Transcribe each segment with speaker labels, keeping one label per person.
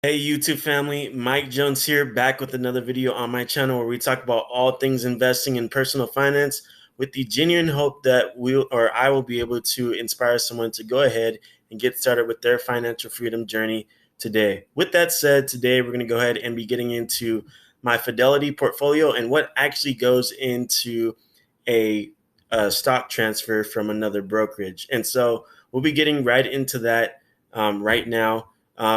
Speaker 1: Hey YouTube family, Mike Jones here, back with another video on my channel where we talk about all things investing in personal finance with the genuine hope that I will be able to inspire someone to go ahead and get started with their financial freedom journey today. With that said, today we're going to go ahead and be getting into my Fidelity portfolio and what actually goes into a, a stock transfer from another brokerage. And so we'll be getting right into that right now.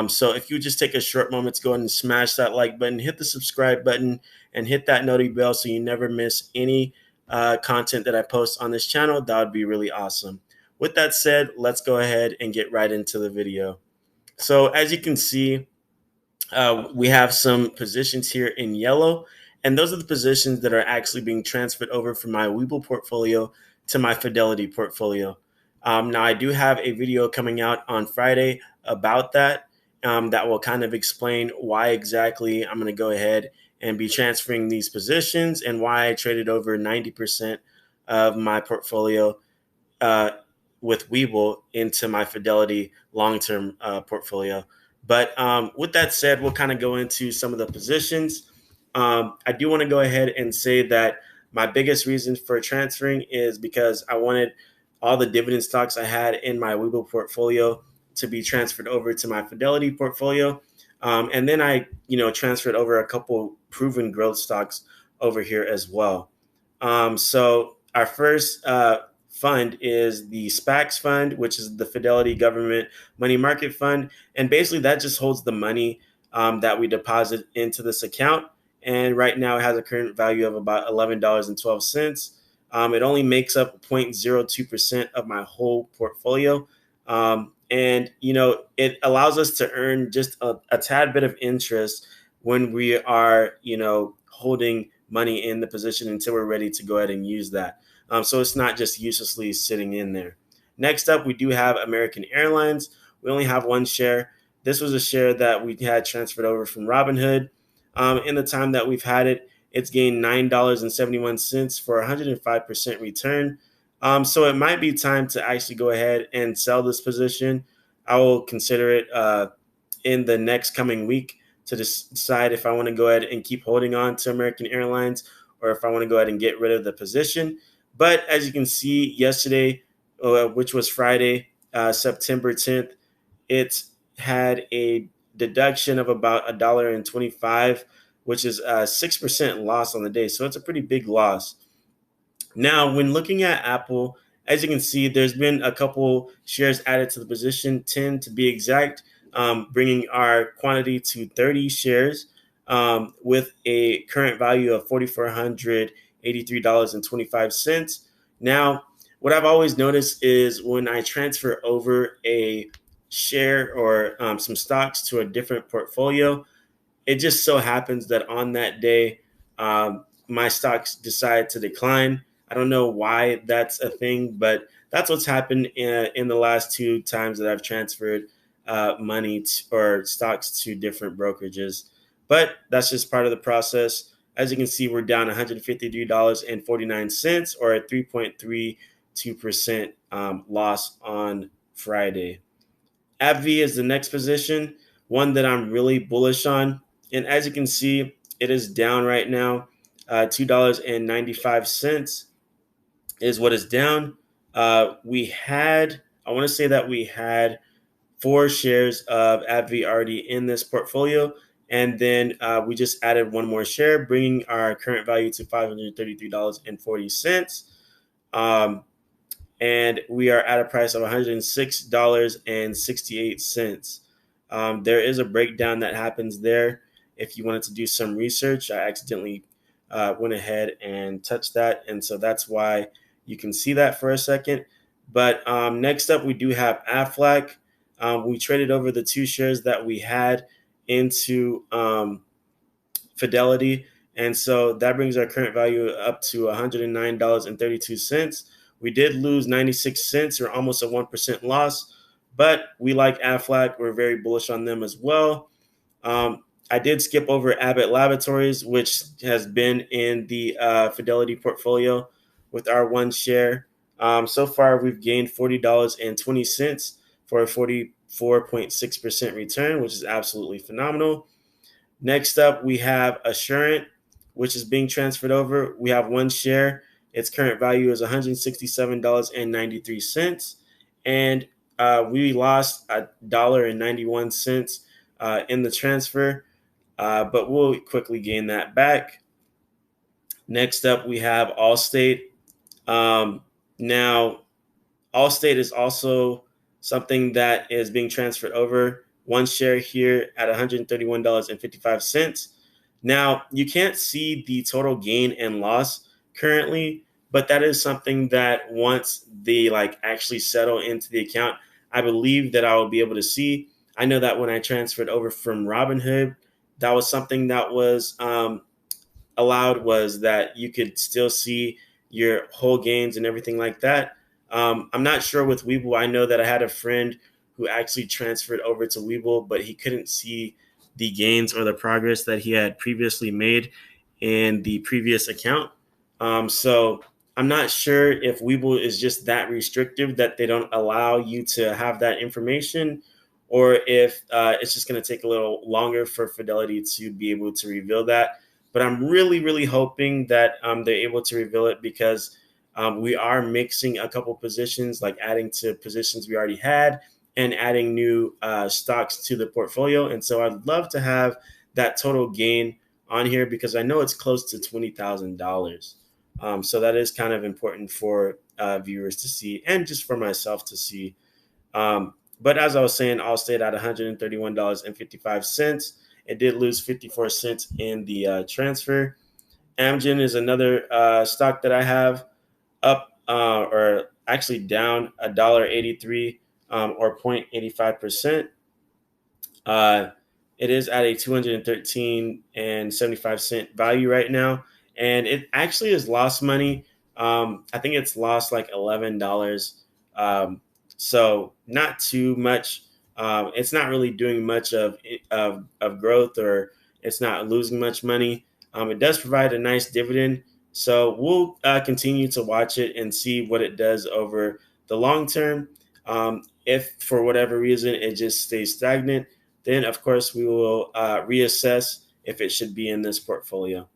Speaker 1: So if you just take a short moment to go ahead and smash that like button, hit the subscribe button, and hit that notification bell so you never miss any content that I post on this channel, that would be really awesome. With that said, let's go ahead and get right into the video. So as you can see, we have some positions here in yellow, and those are the positions that are actually being transferred over from my Webull portfolio to my Fidelity portfolio. Now, I do have a video coming out on Friday about that. That will kind of explain why exactly I'm going to go ahead and be transferring these positions and why I traded over 90% of my portfolio uh, with Webull into my Fidelity long-term portfolio. But with that said, we'll kind of go into some of the positions. I do want to go ahead and say that my biggest reason for transferring is because I wanted all the dividend stocks I had in my Webull portfolio to be transferred over to my Fidelity portfolio. And then I, transferred over a couple proven growth stocks over here as well. So our first fund is the SPAX fund, which is the Fidelity Government Money Market Fund. And basically, that just holds the money that we deposit into this account. And right now, it has a current value of about $11.12. It only makes up 0.02% of my whole portfolio. And, it allows us to earn just a tad bit of interest when we are, holding money in the position until we're ready to go ahead and use that. So it's not just uselessly sitting in there. Next up, we do have American Airlines. We only have one share. This was a share that we had transferred over from Robinhood. In the time that we've had it, it's gained $9.71 for 105% return. So it might be time to actually go ahead and sell this position. I will consider it in the next coming week to decide if I want to go ahead and keep holding on to American Airlines or if I want to go ahead and get rid of the position. But as you can see, yesterday, which was Friday, September 10th, it had a deduction of about $1.25, which is a 6% loss on the day. So it's a pretty big loss. Now, when looking at Apple, as you can see, there's been a couple shares added to the position, 10 to be exact, bringing our quantity to 30 shares with a current value of $4,483.25. Now, what I've always noticed is when I transfer over a share or some stocks to a different portfolio, it just so happens that on that day, my stocks decide to decline. I don't know why that's a thing, but that's what's happened in the last two times that I've transferred money or stocks to different brokerages. But that's just part of the process. As you can see, we're down $153.49 or a 3.32% loss on Friday. AbbVie is the next position, one that I'm really bullish on. And as you can see, it is down right now. $2.95 is what is down. I want to say that we had 4 shares of AbbVie already in this portfolio. And then we just added one more share, bringing our current value to $533.40. And we are at a price of $106.68. There is a breakdown that happens there. If you wanted to do some research, I accidentally went ahead and touched that. And so that's why you can see that for a second. But next up, we do have Aflac. We traded over the 2 shares that we had into Fidelity. And so that brings our current value up to $109.32. We did lose 96 cents or almost a 1% loss, but we like Aflac. We're very bullish on them as well. I did skip over Abbott Laboratories, which has been in the Fidelity portfolio with our 1 share. So far, we've gained $40.20 for a 4.6% return, which is absolutely phenomenal. Next up, we have Assurant, which is being transferred over. We have one share. Its current value is $167.93. And we lost $1.91 in the transfer, but we'll quickly gain that back. Next up, we have Allstate. Now, Allstate is also something that is being transferred over. One share here at $131.55. Now, you can't see the total gain and loss currently, but that is something that once they actually settle into the account, I believe that I will be able to see. I know that when I transferred over from Robinhood, that was something that was allowed, was that you could still see your whole gains and everything like that. I'm not sure with Webull. I know that I had a friend who actually transferred over to Webull, but he couldn't see the gains or the progress that he had previously made in the previous account. So I'm not sure if Webull is just that restrictive that they don't allow you to have that information, or if it's just going to take a little longer for Fidelity to be able to reveal that. But I'm really, really hoping that they're able to reveal it, because we are mixing a couple positions, like adding to positions we already had and adding new stocks to the portfolio. And so I'd love to have that total gain on here, because I know it's close to $20,000. So that is kind of important for viewers to see, and just for myself to see. But as I was saying, Allstate at $131.55. It did lose 54 cents in the transfer. Amgen is another stock that I have, up or actually down $1.83, or 0.85%. It is at a 213.75 value right now, and it actually has lost money. I think it's lost like $11. So not too much. It's not really doing much of growth, or it's not losing much money. It does provide a nice dividend, so we'll continue to watch it and see what it does over the long term. If for whatever reason it just stays stagnant, then of course we will reassess if it should be in this portfolio.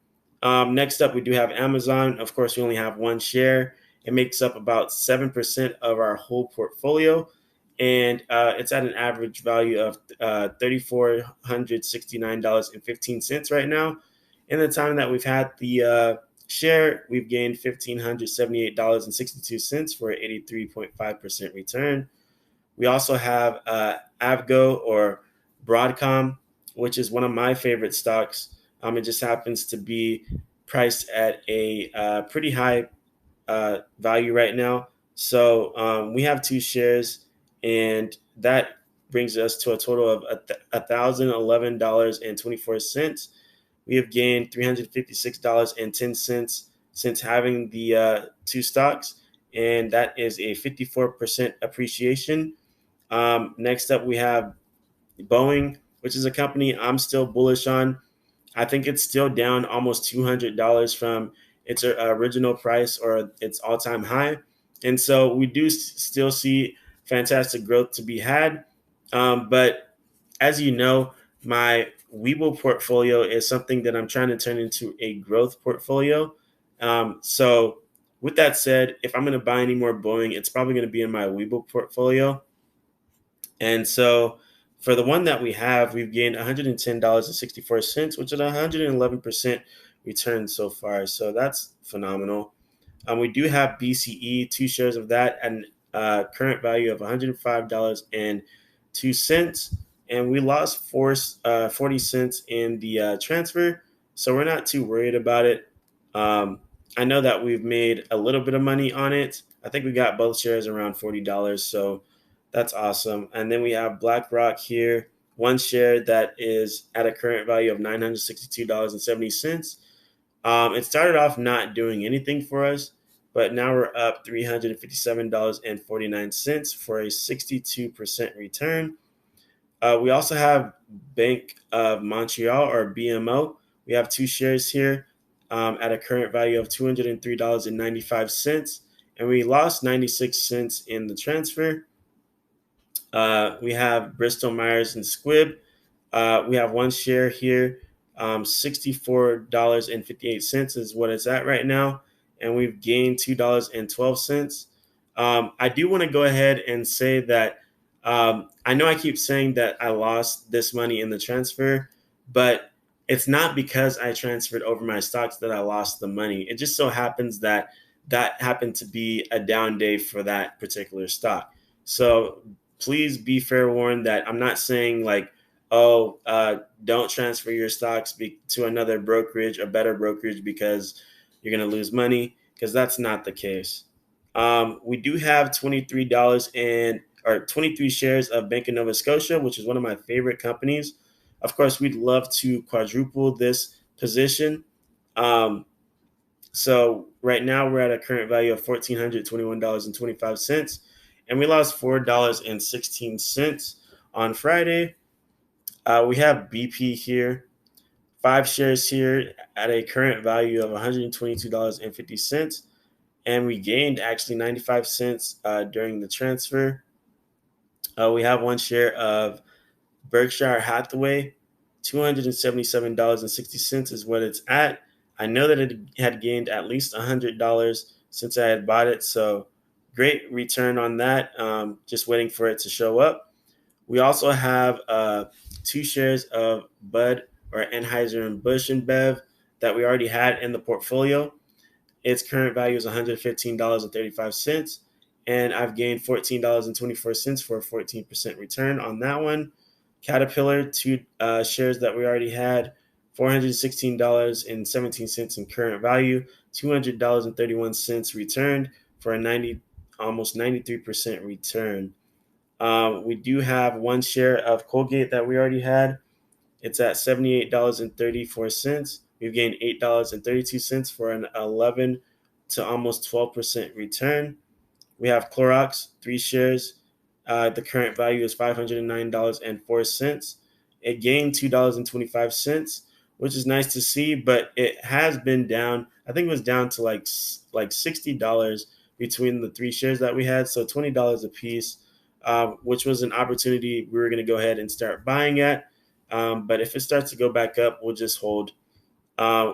Speaker 1: Next up, we do have Amazon. Of course, we only have one share. It makes up about 7% of our whole portfolio, and it's at an average value of $3,469.15 right now. In the time that we've had the share, we've gained $1,578.62 for an 83.5% return. We also have Avgo, or Broadcom, which is one of my favorite stocks. It just happens to be priced at a pretty high value right now. So we have two shares, and that brings us to a total of $1,011.24. We have gained $356.10 since having the two stocks, and that is a 54% appreciation. Next up, we have Boeing, which is a company I'm still bullish on. I think it's still down almost $200 from its original price, or its all-time high. And so we do still see fantastic growth to be had. But as you know, my Webull portfolio is something that I'm trying to turn into a growth portfolio. So with that said, if I'm going to buy any more Boeing, it's probably going to be in my Webull portfolio. And so for the one that we have, we've gained $110.64, which is 111% return so far. So that's phenomenal. We do have BCE, two shares of that, at a current value of $105.02. And we lost 40 cents in the transfer. So we're not too worried about it. I know that we've made a little bit of money on it. I think we got both shares around $40. So that's awesome. And then we have BlackRock here, one share that is at a current value of $962.70. It started off not doing anything for us, but now we're up $357.49 for a 62% return. We also have Bank of Montreal, or BMO. We have two shares here at a current value of $203.95, and we lost 96 cents in the transfer. We have Bristol Myers and Squibb. We have one share here. $64.58 is what it's at right now, and we've gained $2.12. I do want to go ahead and say that I know I keep saying that I lost this money in the transfer, but it's not because I transferred over my stocks that I lost the money. It just so happens that that happened to be a down day for that particular stock. So please be fair warned that I'm not saying like, oh, don't transfer your stocks to another brokerage, a better brokerage, because you're going to lose money, because that's not the case. We do have $23 and or 23 shares of Bank of Nova Scotia, which is one of my favorite companies. Of course, we'd love to quadruple this position. Um, so right now we're at a current value of $1,421.25, and we lost $4.16 on Friday. We have BP here, 5 shares here at a current value of $122.50, and we gained actually 95 cents during the transfer. We have one share of Berkshire Hathaway, $277.60 is what it's at. I know that it had gained at least $100 since I had bought it, so great return on that. Just waiting for it to show up. We also have 2 shares of Bud or Anheuser and Busch and Bev that we already had in the portfolio. Its current value is $115.35, and I've gained $14.24 for a 14% return on that one. Caterpillar, 2 shares that we already had, $416.17 in current value, $200.31 returned for a almost 93% return. We do have one share of Colgate that we already had. It's at $78.34. We've gained $8.32 for an 11 to almost 12% return. We have Clorox, 3 shares. The current value is $509.04. It gained $2.25, which is nice to see, but it has been down. I think it was down to like $60 between the 3 shares that we had, so $20 a piece, which was an opportunity we were going to go ahead and start buying at. But if it starts to go back up, we'll just hold.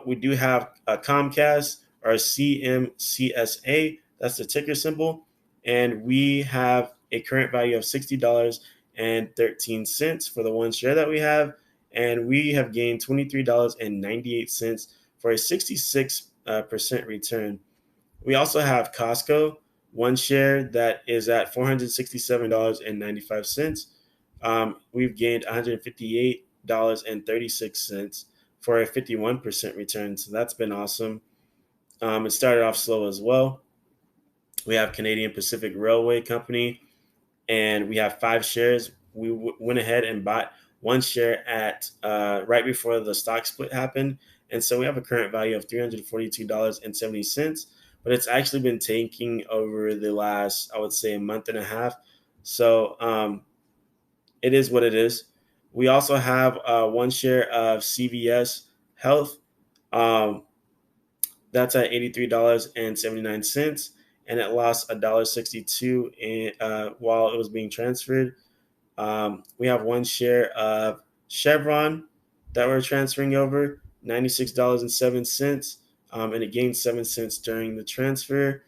Speaker 1: We do have a Comcast or CMCSA. That's the ticker symbol. And we have a current value of $60.13 for the 1 share that we have. And we have gained $23.98 for a 66% return. We also have Costco, 1 share that is at $467.95. We've gained $158.36 for a 51% return. So that's been awesome. It started off slow as well. We have Canadian Pacific Railway Company, and we have 5 shares. We went ahead and bought 1 share at right before the stock split happened. And so we have a current value of $342.70, but it's actually been tanking over the last, I would say, a month and a half. So it is what it is. We also have 1 share of CVS Health. That's at $83.79, and it lost $1.62 while it was being transferred. We have 1 share of Chevron that we're transferring over, $96.07, and it gained 7 cents during the transfer.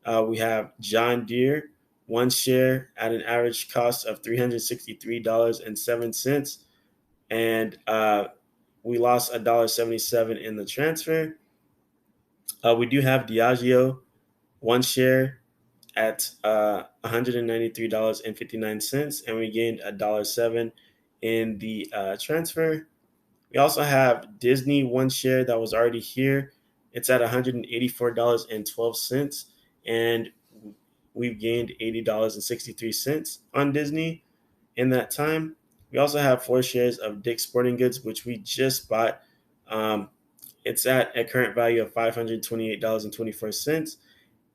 Speaker 1: We have John Deere, 1 share at an average cost of $363.07, and we lost $1.77 in the transfer. We do have Diageo, 1 share at $193.59, and we gained $1.07 in the transfer. We also have Disney, 1 share that was already here. It's at $184.12, and we've gained $80.63 on Disney in that time. We also have 4 shares of Dick's Sporting Goods, which we just bought. It's at a current value of $528.24,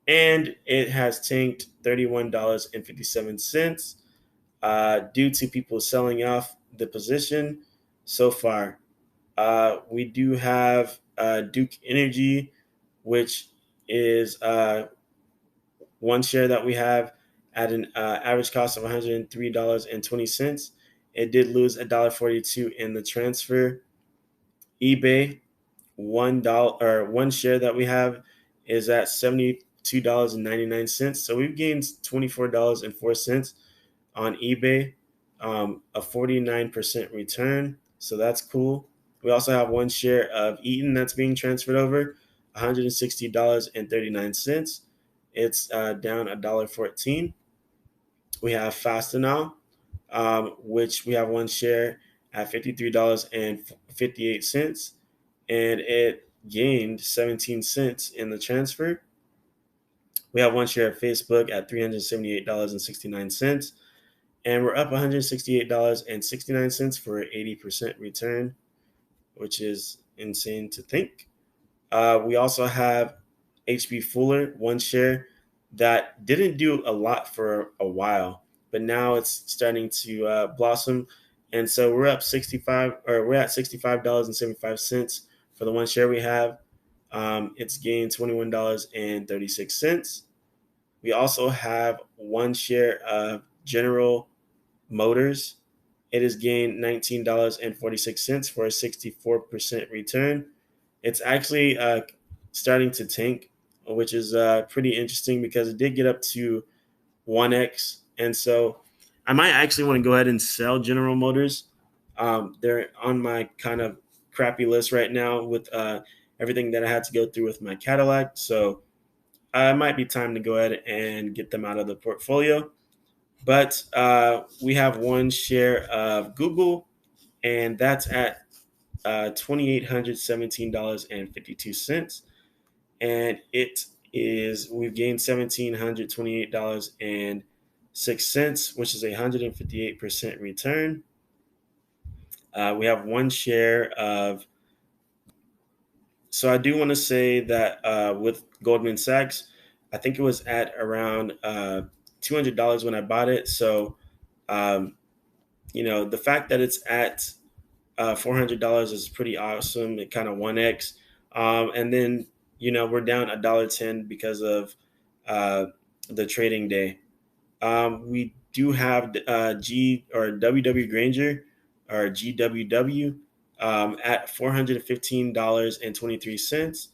Speaker 1: and it has tanked $31.57 due to people selling off the position so far. We do have Duke Energy, which is 1 share that we have at an average cost of $103.20. It did lose $1.42 in the transfer. eBay, $1 or one share that we have is at $72.99. So we've gained $24.04 on eBay, a 49% return. So that's cool. We also have one share of Eaton that's being transferred over, $160.39. It's down $1.14. We have Fastenal, which we have one share at $53.58, and it gained 17 cents in the transfer. We have one share of Facebook at $378.69, and we're up $168.69 for an 80% return, which is insane to think. We also have HB Fuller, one share that didn't do a lot for a while, but now it's starting to blossom. And so we're at $65.75 for the one share we have. It's gained $21.36. We also have one share of General Motors. It has gained $19.46 for a 64% return. It's actually starting to tank, which is pretty interesting because it did get up to 1x. And so I might actually want to go ahead and sell General Motors. They're on my kind of crappy list right now with everything that I had to go through with my Cadillac. So it might be time to go ahead and get them out of the portfolio. But we have one share of Google, and that's at $2,817.52. And we've gained $1,728.06, which is a 158% return. We have one share of, so I do want to say that with Goldman Sachs, I think it was at around $200 when I bought it. So, the fact that it's at $400 is pretty awesome. It kind of 1x. And then, we're down $1.10 because of the trading day. We do have WW Granger or GWW at $415.23.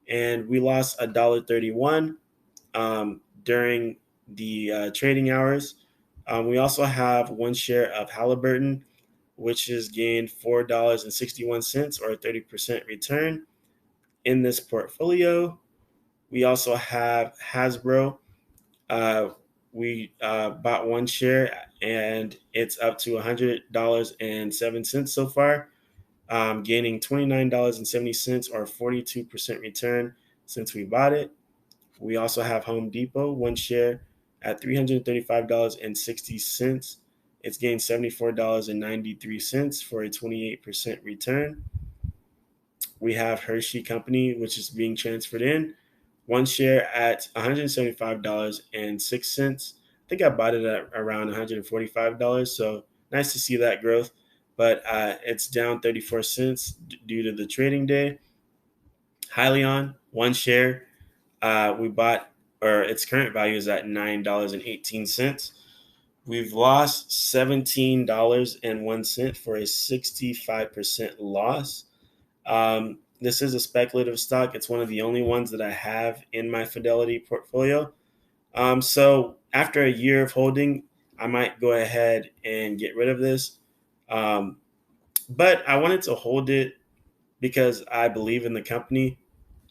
Speaker 1: And we lost $1.31 during the trading hours. We also have one share of Halliburton, which has gained $4.61 or a 30% return in this portfolio. We also have Hasbro. We bought one share and it's up to $100.07 so far, gaining $29.70 or 42% return since we bought it. We also have Home Depot, one share at $335.60. It's gained $74.93 for a 28% return. We have Hershey Company, which is being transferred in. One share at $175.06. I think I bought it at around $145. So nice to see that growth. But it's down 34 cents due to the trading day. Hyliion, one share. We bought, or its current value is at $9.18. We've lost $17.01 for a 65% loss. This is a speculative stock. It's one of the only ones that I have in my Fidelity portfolio. So after a year of holding, I might go ahead and get rid of this. But I wanted to hold it because I believe in the company.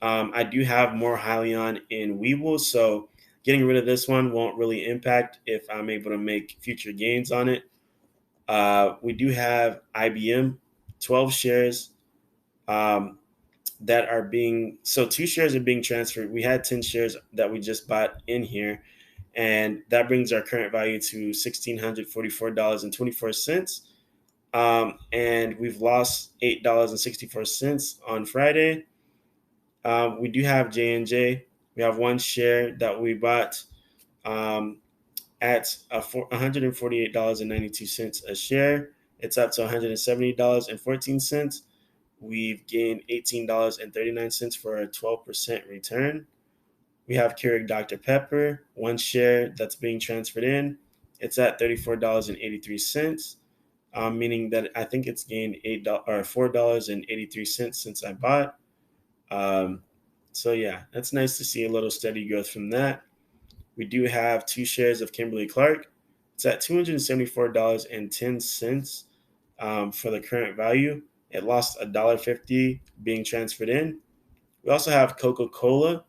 Speaker 1: I do have more Hyliion in Webull, so getting rid of this one won't really impact if I'm able to make future gains on it. We do have IBM, 12 shares that are so 2 shares are being transferred. We had 10 shares that we just bought in here, and that brings our current value to $1,644.24. And we've lost $8.64 on Friday. We do have J&J. We have one share that we bought at $148.92 a share. It's up to $170.14. We've gained $18.39 for a 12% return. We have Keurig Dr. Pepper, one share that's being transferred in. It's at $34.83, meaning that I think it's gained $4.83 since I bought. Um, so yeah, that's nice to see a little steady growth from that. We do have two shares of Kimberly Clark. It's at $274.10 for the current value. It lost $1.50 being transferred in. We also have Coca-Cola.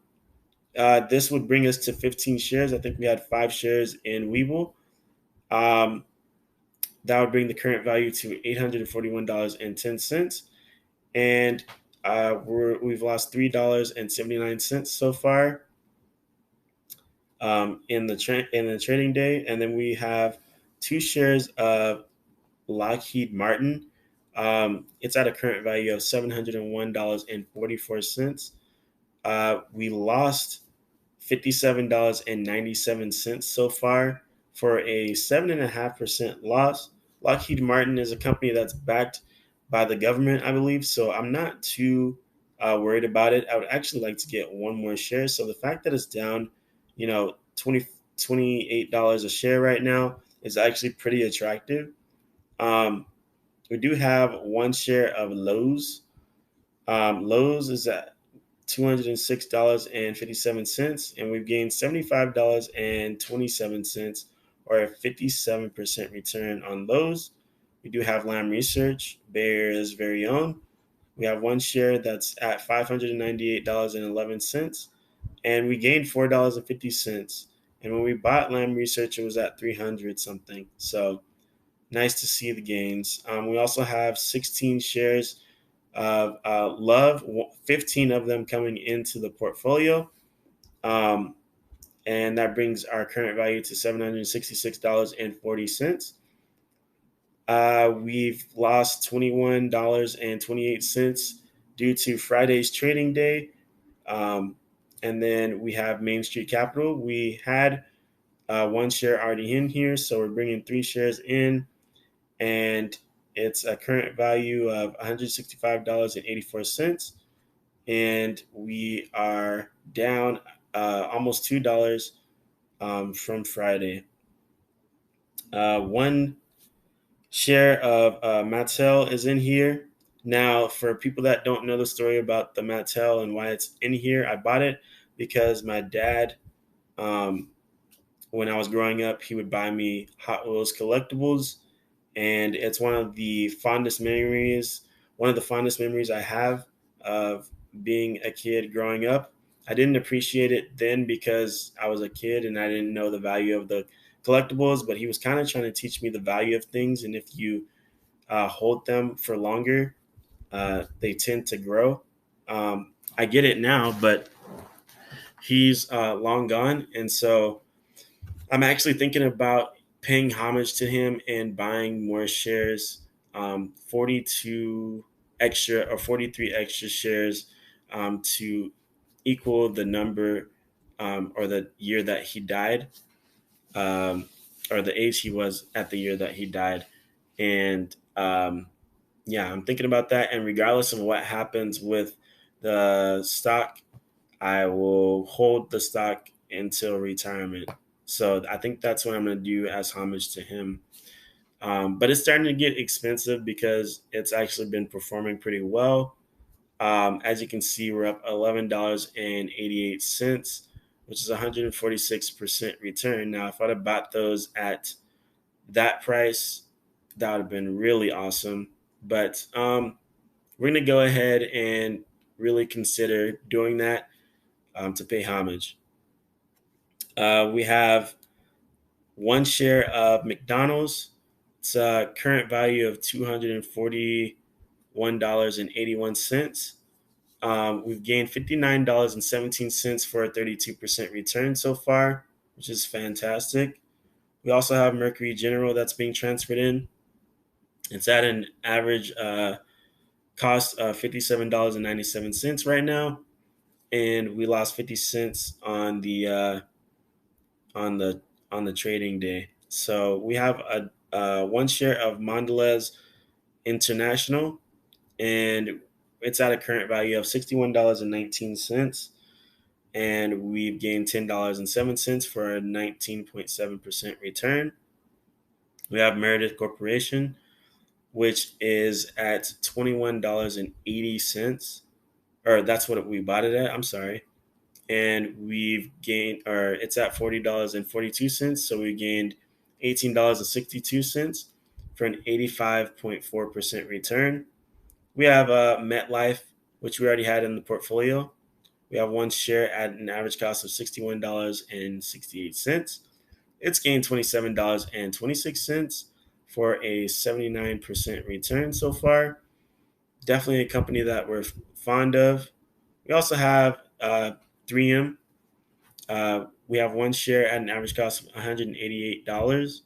Speaker 1: This would bring us to 15 shares. I think we had 5 shares in Webull. Um, that would bring the current value to $841.10. And we've lost $3.79 so far in the trading day. And then we have 2 shares of Lockheed Martin. It's at a current value of $701.44. We lost $57.97 so far for a 7.5% loss. Lockheed Martin is a company that's backed by the government, I believe. So I'm not too worried about it. I would actually like to get one more share. So the fact that it's down, $28 a share right now is actually pretty attractive. Um, we do have one share of Lowe's. Lowe's is at $206.57, and we've gained $75.27, or a 57% return on Lowe's. We do have Lam Research, Bay Area's very own. We have one share that's at $598.11, and we gained $4.50. And when we bought Lam Research, it was at 300 something. So nice to see the gains. We also have 16 shares of Love, 15 of them coming into the portfolio. Um, and that brings our current value to $766.40. We've lost $21.28 due to Friday's trading day. And then we have Main Street Capital. We had one share already in here, so we're bringing 3 shares in, and it's a current value of $165.84, and we are down almost $2 from Friday. One share of Mattel is in here. Now, for people that don't know the story about the Mattel and why it's in here, I bought it because my dad, um, when I was growing up, he would buy me Hot Wheels collectibles, and it's one of the fondest memories I have of being a kid growing up. I didn't appreciate it then because I was a kid and I didn't know the value of the collectibles, but he was kind of trying to teach me the value of things, and if you hold them for longer, they tend to grow. I get it now, but he's long gone, and so I'm actually thinking about paying homage to him and buying more shares, 43 extra shares, to equal the number, or the year that he died, um, or the age he was at the year that he died. And yeah, I'm thinking about that. And regardless of what happens with the stock, I will hold the stock until retirement. So I think that's what I'm going to do as homage to him. But it's starting to get expensive because it's actually been performing pretty well. As you can see, we're up $11.88, which is 146% return. Now, if I'd have bought those at that price, that would have been really awesome. But we're going to go ahead and really consider doing that, to pay homage. We have one share of McDonald's. It's a current value of $241.81. We've gained $59.17 for a 32% return so far, which is fantastic. We also have Mercury General that's being transferred in. It's at an average cost of $57.97 right now, and we lost 50 cents on the on the on the trading day. So we have a one share of Mondelez International, and it's at a current value of $61.19. and we've gained $10.07 for a 19.7% return. We have Meredith Corporation, which is at $21.80, or that's what we bought it at. I'm sorry. And we've gained, or it's at $40.42. So we gained $18.62 for an 85.4% return. We have MetLife, which we already had in the portfolio. We have one share at an average cost of $61.68. It's gained $27.26 for a 79% return so far. Definitely a company that we're fond of. We also have 3M. We have one share at an average cost of $188.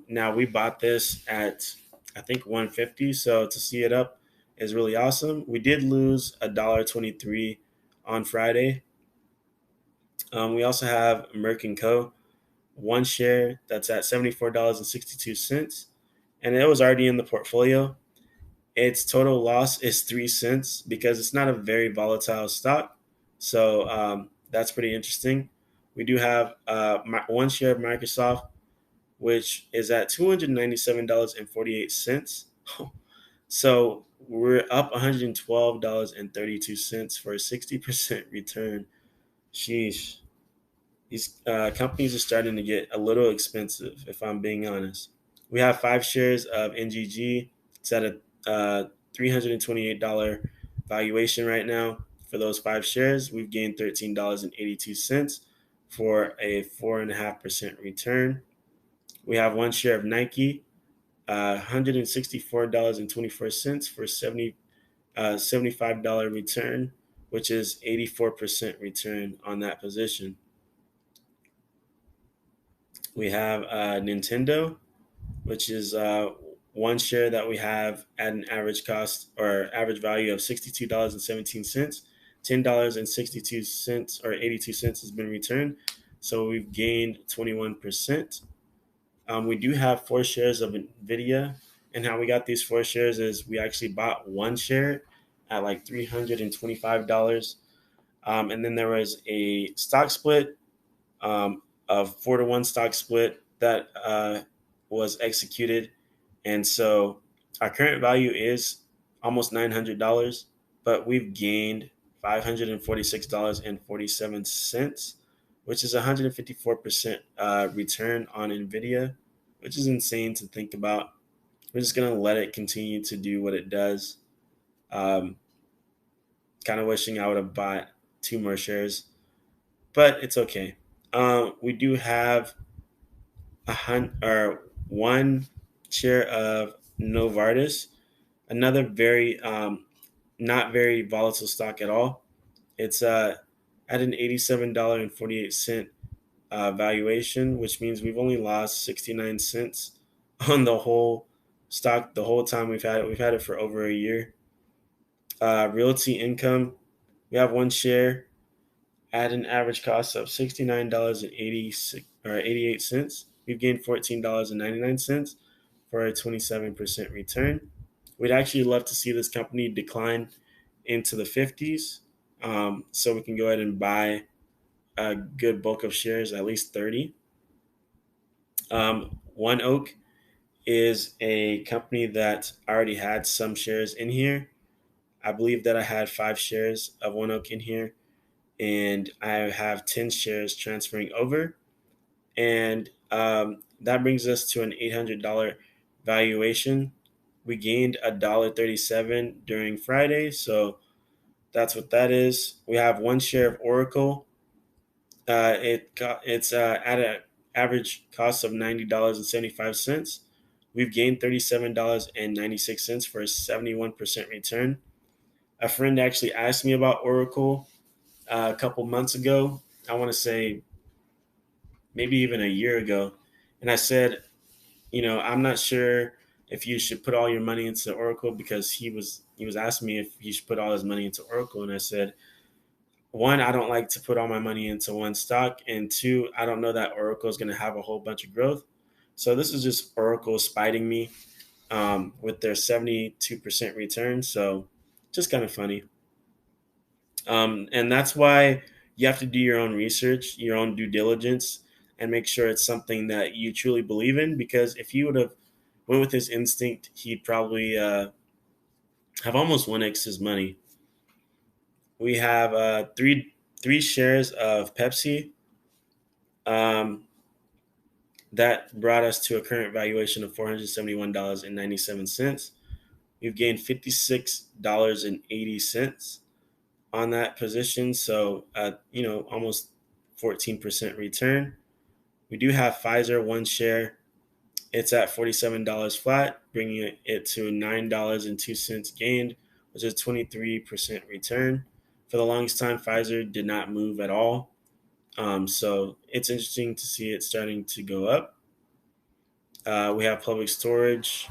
Speaker 1: Now we bought this at I think 150, so to see it up is really awesome. We did lose $1.23 on Friday. We also have Merck & Co. One share that's at $74.62, and it was already in the portfolio. Its total loss is 3 cents because it's not a very volatile stock. So that's pretty interesting. We do have one share of Microsoft, which is at $297.48. So we're up $112.32 for a 60% return. Sheesh. These companies are starting to get a little expensive, if I'm being honest. We have 5 shares of NGG. It's at a $328 valuation right now. For those 5 shares, we've gained $13.82 for a 4.5% return. We have one share of Nike, $164.24 for $75 return, which is 84% return on that position. We have Nintendo, which is one share that we have at an average cost or average value of $62.17. $10.62 or 82 cents has been returned. So we've gained 21%. We do have 4 shares of NVIDIA. And how we got these 4 shares is we actually bought one share at like $325. And then there was a stock split, a 4-to-1 stock split that was executed. And so our current value is almost $900, but we've gained $546.47, which is 154% return on NVIDIA, which is insane to think about. We're just going to let it continue to do what it does. Kind of wishing I would have bought 2 more shares, but it's okay. We do have one share of Novartis, another very not very volatile stock at all. It's at an $87.48 valuation, which means we've only lost 69 cents on the whole stock the whole time we've had it. We've had it for over a year. Realty Income, we have one share at an average cost of $69.88. We've gained $14.99 for a 27% return. We'd actually love to see this company decline into the 50s, so we can go ahead and buy a good bulk of shares, at least 30. One Oak is a company that already had some shares in here. I believe that I had 5 shares of One Oak in here, and I have 10 shares transferring over. And that brings us to an $800 valuation. We gained $1.37 during Friday, so that's what that is. We have one share of Oracle. It's at an average cost of $90.75. We've gained $37.96 for a 71% return. A friend actually asked me about Oracle a couple months ago. I want to say maybe even a year ago. And I said, I'm not sure if you should put all your money into Oracle, because he was asking me if he should put all his money into Oracle. And I said, 1, I don't like to put all my money into one stock. And 2, I don't know that Oracle is going to have a whole bunch of growth. So this is just Oracle spiting me with their 72% return. So just kind of funny. And that's why You have to do your own research, your own due diligence, and make sure it's something that you truly believe in. Because if he would have went with his instinct, he'd probably have almost 1x his money. We have three shares of Pepsi. Um, that brought us to a current valuation of $471.97. We've gained $56.80 on that position. So, almost 14% return. We do have Pfizer, one share. It's at $47 flat, bringing it to $9.02 gained, which is 23% return. For the longest time, Pfizer did not move at all. So it's interesting to see it starting to go up. We have public storage.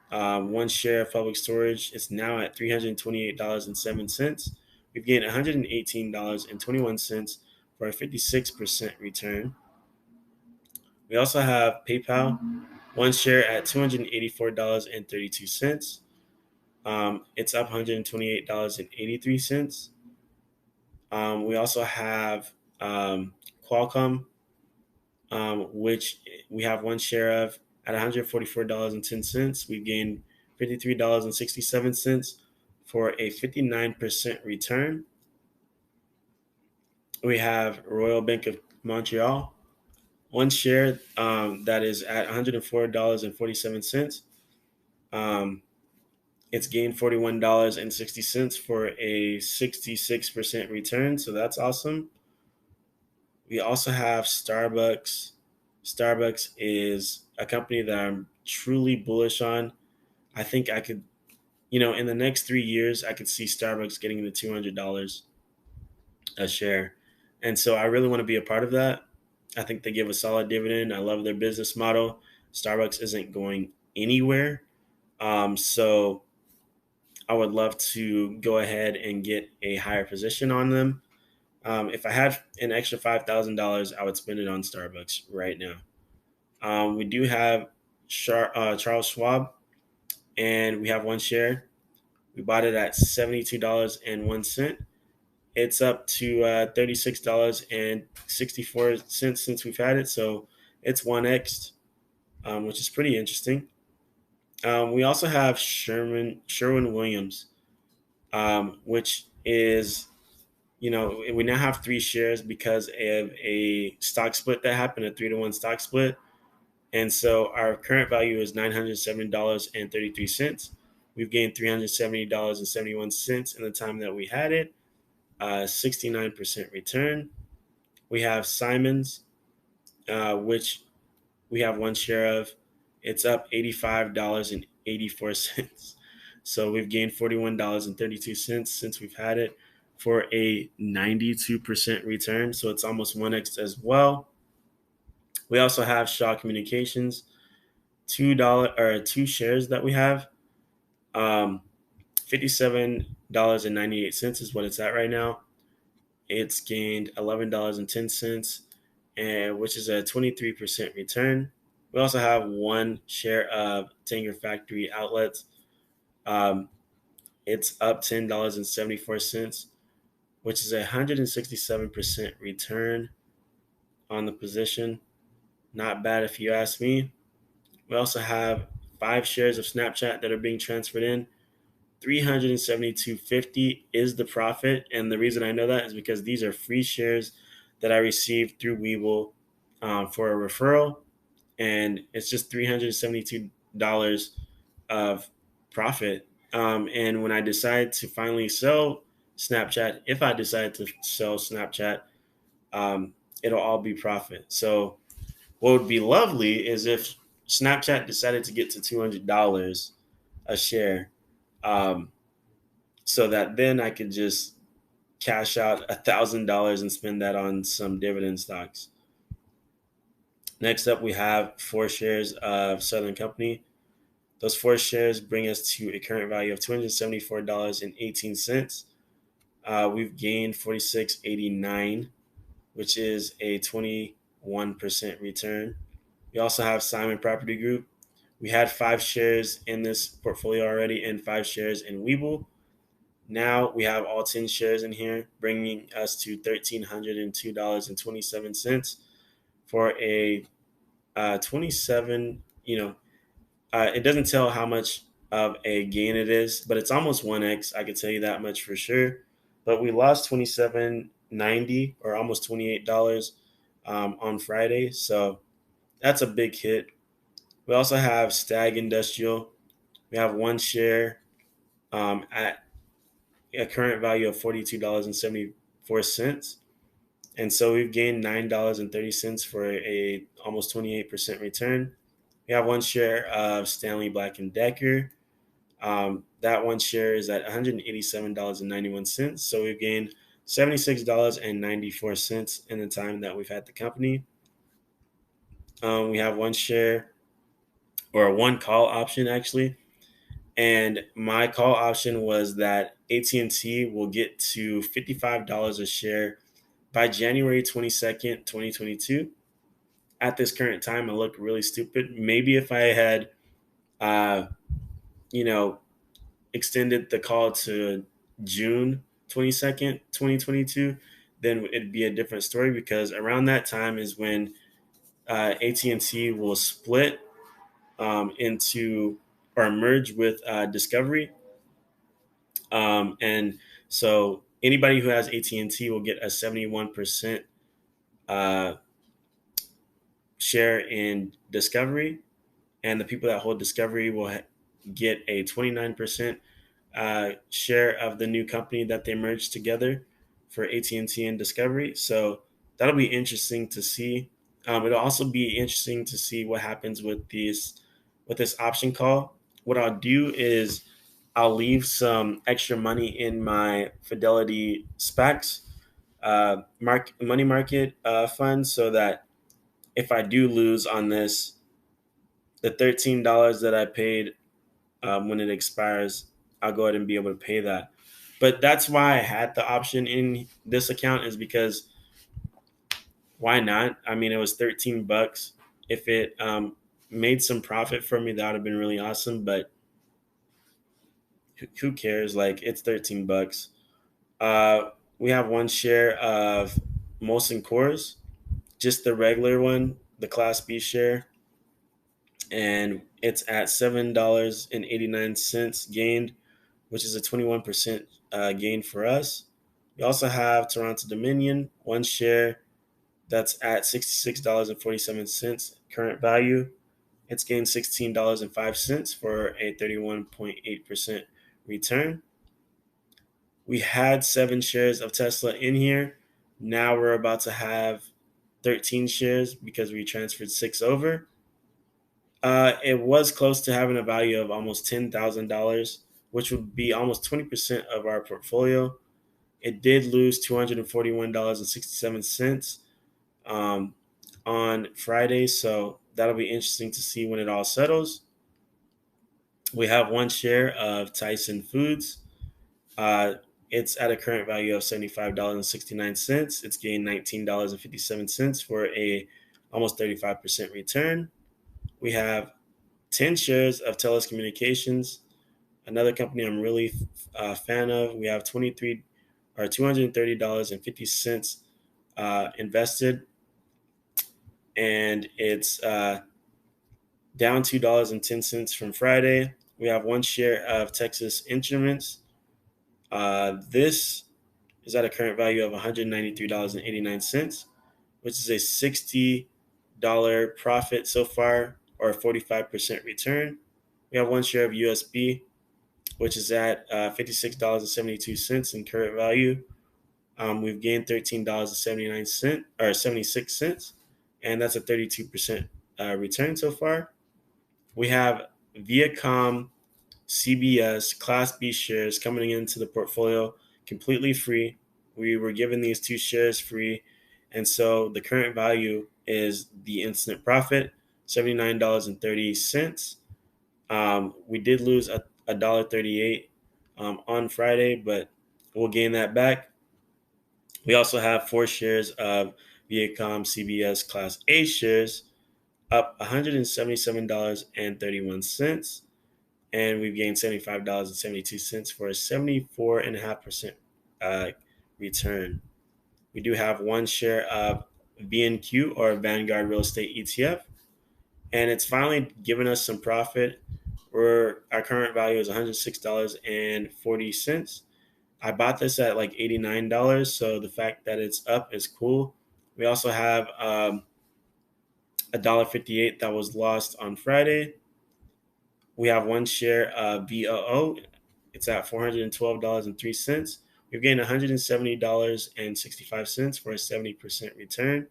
Speaker 1: One share of public storage is now at $328.07. We've gained $118.21 for a 56% return. We also have PayPal, one share at $284.32. It's up $128.83. We also have Qualcomm, which we have one share of at $144.10. We've gained $53.67 for a 59% return. We have Royal Bank of Montreal, one share that is at $104.47. It's gained $41.60 for a 66% return, so that's awesome. We also have Starbucks. Starbucks is a company that I'm truly bullish on. I think I could, in the next 3 years, I could see Starbucks getting to $200 a share. And so I really want to be a part of that. I think they give a solid dividend. I love their business model. Starbucks isn't going anywhere. So I would love to go ahead and get a higher position on them. If I had an extra $5,000, I would spend it on Starbucks right now. We do have Charles Schwab, and we have one share. We bought it at $72.01. It's up to $36.64 since we've had it, so it's 1x, which is pretty interesting. We also have Sherwin-Williams, which is, we now have three shares because of a stock split that happened, a 3-to-1 stock split. And so our current value is $907.33. We've gained $370.71 in the time that we had it, 69% return. We have Simon's, which we have one share of. It's up $85.84. So we've gained $41.32 since we've had it for a 92% return. So it's almost 1x as well. We also have Shaw Communications, two shares that we have. $57.98 is what it's at right now. It's gained $11.10, and which is a 23% return. We also have one share of Tanger Factory Outlets. It's up $10.74, which is a 167% return on the position. Not bad if you ask me. We also have 5 shares of Snapchat that are being transferred in. $372.50 is the profit, and the reason I know that is because these are free shares that I received through Webull for a referral, and it's just $372 of profit. And when I decide to finally sell Snapchat, if I decide to sell Snapchat, it'll all be profit. So what would be lovely is if Snapchat decided to get to $200 a share, so that then I could just cash out $1,000 and spend that on some dividend stocks. Next up, we have 4 shares of Southern Company. Those 4 shares bring us to a current value of $274.18. We've gained $46.89, which is a 21% return. We also have Simon Property Group. We had 5 shares in this portfolio already and 5 shares in Webull. Now we have all 10 shares in here, bringing us to $1,302.27 for a 27. It doesn't tell how much of a gain it is, but it's almost 1x. I can tell you that much for sure. But we lost 27.90 or almost $28 on Friday, so that's a big hit. We also have Stag Industrial. We have one share at a current value of $42.74. And so we've gained $9.30 for a almost 28% return. We have one share of Stanley Black and Decker. That one share is at $187.91. So we've gained $76.94 in the time that we've had the company. We have one share or one call option actually. And my call option was that AT&T will get to $55 a share by January 22nd, 2022. At this current time, I look really stupid. Maybe if I had, uh, you know, extended the call to June 22nd, 2022, then it'd be a different story because around that time is when AT&T will split into or merge with Discovery. And so anybody who has AT&T will get a 71% uh, share in Discovery, and the people that hold Discovery will get a 29% share of the new company that they merged together for AT&T and Discovery. So that'll be interesting to see. It'll also be interesting to see what happens with this option call. What I'll do is I'll leave some extra money in my Fidelity Specs money market fund so that if I do lose on this, the $13 that I paid when it expires, I'll go ahead and be able to pay that. But that's why I had the option in this account is because why not? I mean, it was $13. If it made some profit for me, that would have been really awesome. But who cares? Like it's $13. We have one share of Molson Coors, just the regular one, the Class B share, and it's at $7.89 gained, which is a 21% gain for us. We also have Toronto Dominion, one share that's at $66.47 current value. It's gained $16.05 for a 31.8% return. We had 7 shares of Tesla in here. Now we're about to have 13 shares because we transferred 6 over. It was close to having a value of almost $10,000, which would be almost 20% of our portfolio. It did lose $241.67 on Friday, so that'll be interesting to see when it all settles. We have one share of Tyson Foods. It's at a current value of $75.69. It's gained $19.57 for a almost 35% return. We have 10 shares of TELUS Communications, another company I'm really a fan of. We have $230.50 invested, and it's down $2.10 from Friday. We have one share of Texas Instruments. This is at a current value of $193.89, which is a $60 profit so far, or a 45% return. We have one share of USB, which is at $56.72 in current value. We've gained $13.79 or 76 cents, and that's a 32% return so far. We have Viacom CBS Class B shares coming into the portfolio completely free. We were given these 2 shares free, and so the current value is the instant profit, $79.30. We did lose $1.38 on Friday, but we'll gain that back. We also have 4 shares of Viacom CBS Class A shares, up $177.31. and we've gained $75.72 for a 74.5% return. We do have one share of VNQ, or Vanguard Real Estate ETF, and it's finally given us some profit. Our current value is $106.40. I bought this at like $89, so the fact that it's up is cool. We also have $1.58 that was lost on Friday. We have one share of VOO. It's at $412.03. We've gained $170.65 for a 70% return.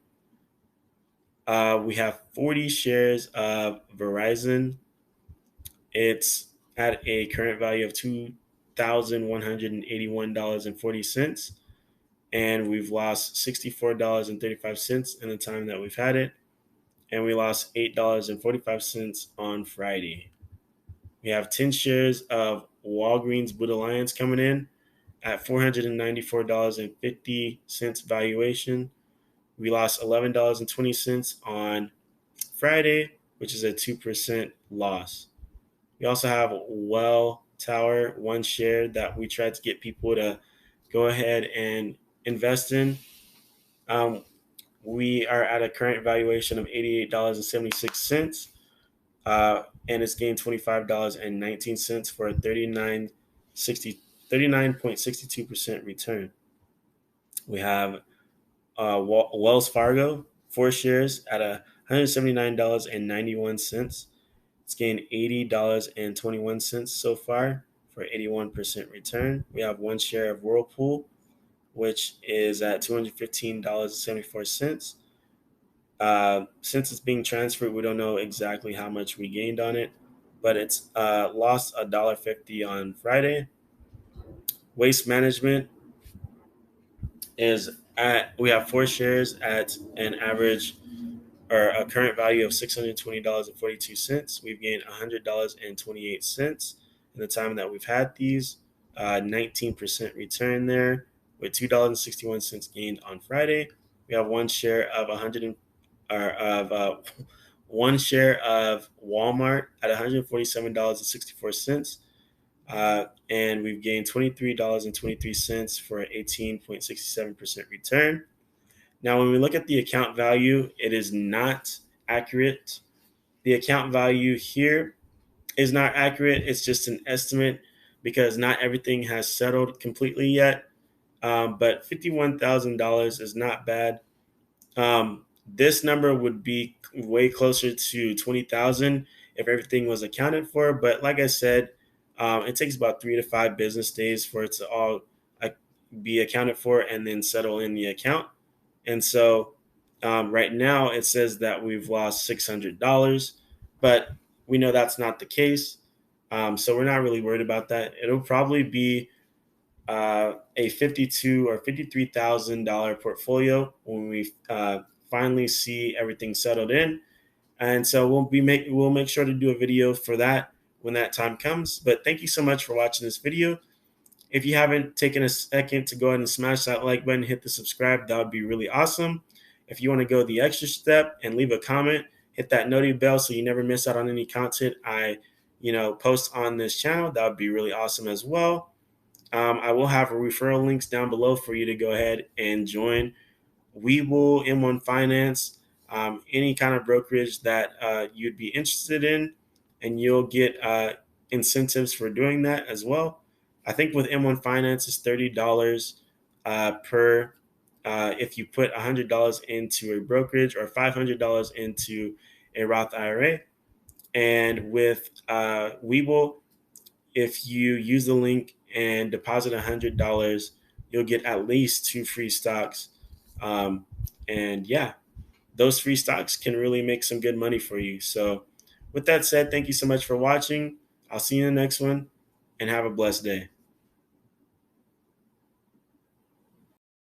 Speaker 1: We have 40 shares of Verizon. It's at a current value of $2,181.40. And we've lost $64.35 in the time that we've had it. And we lost $8.45 on Friday. We have 10 shares of Walgreens Boots Alliance coming in at $494.50 valuation. We lost $11.20 on Friday, which is a 2% loss. We also have Well Tower, one share that we tried to get people to go ahead and invest in. We are at a current valuation of $88.76. And it's gained $25.19 for a 39.62% return. We have Wells Fargo, 4 shares at $179.91. It's gained $80.21 so far for 81% return. We have one share of Whirlpool, which is at $215.74. Since it's being transferred, we don't know exactly how much we gained on it, but it's lost $1.50 on Friday. Waste Management we have 4 shares at an average or a current value of $620.42. We've gained $100.28 in the time that we've had these. 19% return there with $2.61 gained on Friday. We have one share of one share of Walmart at $147.64. And we've gained $23.23 for an 18.67% return. Now, when we look at the account value, it is not accurate. The account value here is not accurate. It's just an estimate because not everything has settled completely yet. But $51,000 is not bad. This number would be way closer to 20,000 if everything was accounted for. But like I said, it takes about 3 to 5 business days for it to all be accounted for and then settle in the account. And so right now it says that we've lost $600, but we know that's not the case. So we're not really worried about that. It'll probably be a $52,000 or $53,000 portfolio when we finally see everything settled in. And so we'll make sure to do a video for that when that time comes. But thank you so much for watching this video. If you haven't taken a second to go ahead and smash that like button, hit the subscribe, that would be really awesome. If you want to go the extra step and leave a comment, hit that noti bell so you never miss out on any content I post on this channel. That would be really awesome as well. I will have referral links down below for you to go ahead and join Webull, M1 Finance, any kind of brokerage that you'd be interested in, and you'll get incentives for doing that as well. I think with M1 Finance, it's $30 per if you put $100 into a brokerage or $500 into a Roth IRA. And with Webull, if you use the link and deposit $100, you'll get at least 2 free stocks. And yeah, those free stocks can really make some good money for you. So with that said, thank you so much for watching. I'll see you in the next one, and have a blessed day.